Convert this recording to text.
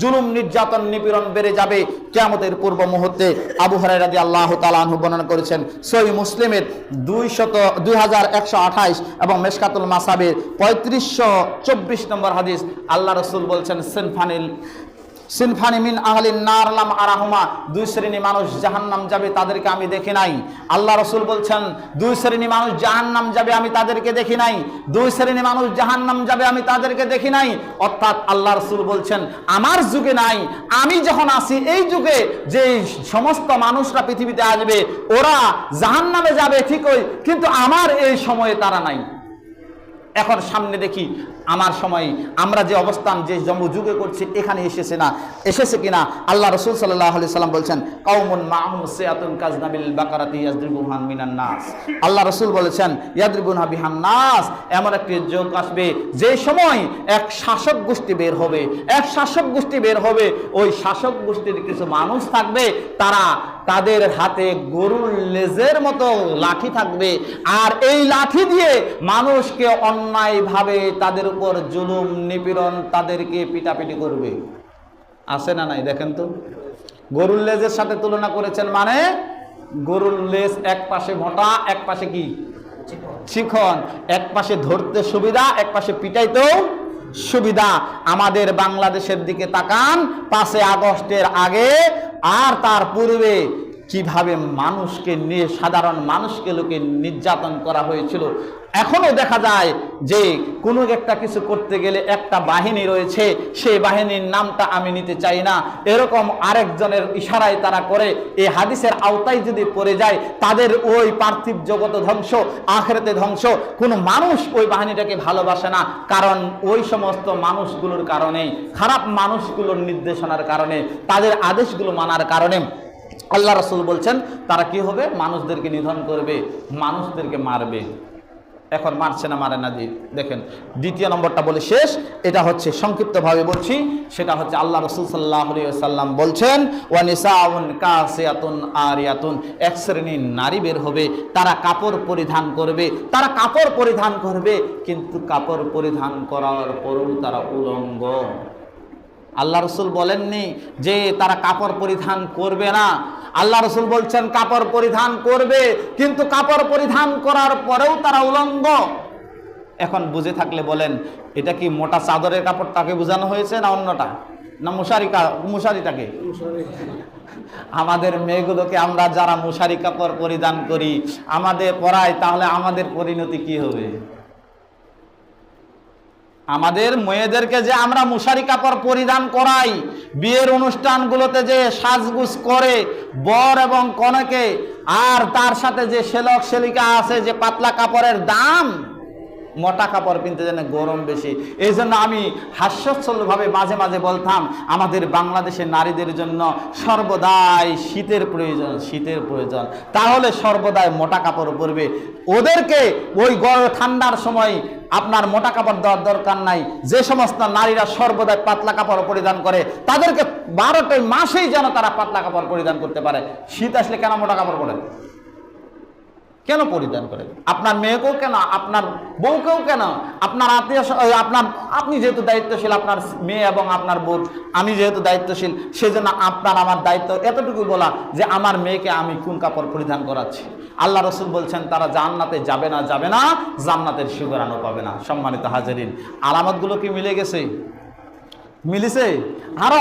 জুলুম নির্যাতন নিপীড়ন বেড়ে যাবে কিয়ামতের পূর্ব মুহূর্তে। আবু হুরায়রা রাদিয়াল্লাহু তাআলা আনহু বর্ণনা করেছেন সহিহ মুসলিমের 2128 এবং মেশকাতুল মাসাবির 3524 নম্বর হাদিস। আল্লাহ রাসূল বলছেন সিনফানি মিন আহলিন নার লাম আরাহুমা, দুই শ্রেণী মানুষ জাহান্নাম যাবে তাদেরকে আমি দেখি নাই। আল্লাহ রাসূল বলছেন দুই শ্রেণী মানুষ জাহান্নাম যাবে আমি তাদেরকে দেখি নাই, দুই শ্রেণী মানুষ জাহান্নাম যাবে আমি তাদেরকে দেখি নাই। অর্থাৎ আল্লাহ রাসূল বলছেন আমার যুগে নাই, আমি যখন আসি এই যুগে যে সমস্ত মানুষরা পৃথিবীতে আসবে ওরা জাহান্নামে যাবে ঠিকই, কিন্তু আমার এই সময়ে তারা নাই। এখন সামনে দেখি আমার সময় আমরা যে অবস্থান যে যুগে করছি এখানে এসেছে কিনা। আল্লাহ রাসূল সাল্লাল্লাহু আলাইহি সাল্লাম বলছেন কাউমুন মাআহুম সিয়াতুন কাজনাবিল বাকারাতি ইয়াজরিবুহা মিনান নাস। আল্লাহ রাসূল বলেছেন ইয়াজরিবুহা বিহান নাস, এমন একটি যুগ আসবে যে সময় এক শাসক গোষ্ঠী বের হবে, ওই শাসক গোষ্ঠীর কিছু মানুষ থাকবে তাদের হাতে গরুর লেজের মতো লাঠি থাকবে, আর এই লাঠি দিয়ে মানুষকে অন্যায়ভাবে তাদের উপর জুলুম নিপীড়ন তাদেরকে পিটাপিটি করবে। আছে না নাই দেখেন তো, গরুর লেজের সাথে তুলনা করেছেন, মানে গরুর লেজ এক পাশে মোটা এক পাশে কি চিকন, এক পাশে ধরতে সুবিধা এক পাশে পিটাইতেও সুবিধা। আমাদের বাংলাদেশের দিকে তাকান 5 আগস্টের আগে আর তার পূর্বে কিভাবে মানুষকে নিয়ে সাধারণ মানুষকে লোকে নির্যাতন করা হয়েছিল। এখনো দেখা যায় যে কোনো একটা কিছু করতে গেলে একটা বাহিনী রয়েছে, সেই বাহিনীর নামটা আমি নিতে চাই না, এরকম আরেকজনের ইশারায় তারা করে। এই হাদিসের আওতায় যদি পড়ে যায় তাদের ওই পার্থিব জগৎ ধ্বংস, আখিরাতে ধ্বংস। কোনো মানুষ ওই বাহিনীটাকে ভালোবাসে না, কারণ ওই সমস্ত মানুষগুলোর কারণে, খারাপ মানুষগুলোর নির্দেশনার কারণে, তাদের আদেশগুলো মানার কারণে আল্লাহ রাসূল বলছেন তারা কি হবে, মানুষদেরকে নিধন করবে, মানুষদেরকে মারবে। এখন মারছে না, মারে না। দেখেন দ্বিতীয় নম্বরটা বলে শেষ, এটা হচ্ছে সংক্ষিপ্তভাবে বলছি, সেটা হচ্ছে আল্লাহ রাসূল সাল্লাল্লাহু আলাইহি ওয়াসাল্লাম বলছেন ওয়া নিসাউন কাসিয়াতুন আরিয়াতুন, এক শ্রেণীর নারী বের হবে, তারা কাপড় পরিধান করবে, কিন্তু কাপড় পরিধান করার পরেও তারা উলঙ্গ। আল্লাহ রাসূল বলেননি যে তারা কাপড় পরিধান করবে না, আল্লাহ রাসূল বলছেন কাপড় পরিধান করবে, কিন্তু কাপড় পরিধান করার পরেও তারা উলঙ্গ। এখন বুঝে থাকলে বলেন এটা কি মোটা চাদরের কাপড়টাকে বোঝানো হয়েছে না অন্যটা, না মশারিটাকে? আমাদের মেয়েগুলোকে আমরা যারা মশারি কাপড় পরিধান করি, আমাদের পরাই, তাহলে আমাদের পরিণতি কি হবে? আমাদের মেয়েদেরকে যে আমরা মশারি কাপড় পরিধান করাই, বিয়ের অনুষ্ঠানগুলোতে যে সাজগুজ করে বর এবং কনেকে, আর তার সাথে যে সেলক সেলিকা আছে, যে পাতলা কাপড়ের দাম, মোটা কাপড় কিনতে যেন গরম বেশি। এই জন্য আমি হাস্যোচ্ছলভাবে মাঝে মাঝে বলতাম আমাদের বাংলাদেশের নারীদের জন্য সর্বদাই শীতের প্রয়োজন, তাহলে সর্বদাই মোটা কাপড় পরবে। ওদেরকে ওই ঠান্ডার সময় আপনার মোটা কাপড় দেওয়ার দরকার নাই। যে সমস্ত নারীরা সর্বদাই পাতলা কাপড় পরিধান করে তাদেরকে 12টা মাসেই যেন তারা পাতলা কাপড় পরিধান করতে পারে। শীত আসলে কেন মোটা কাপড় পরে, কেন পরিধান করে? আপনার মেয়েকেও কেন, আপনার বউকেও কেন, আপনার আত্মীয়, আপনি যেহেতু দায়িত্বশীল, আপনার মেয়ে এবং আপনার বউ, আমি যেহেতু দায়িত্বশীল, সেই জন্য আপনার আমার দায়িত্ব এতটুকু বলা যে আমার মেয়েকে আমি কোন কাপড় পরিধান করাচ্ছি। আল্লাহ রাসূল বলছেন তারা জান্নাতে যাবে না, জান্নাতের সুগরানও পাবে না। সম্মানিত হাজিরিন, আলামতগুলো কি মিলেছে? আরো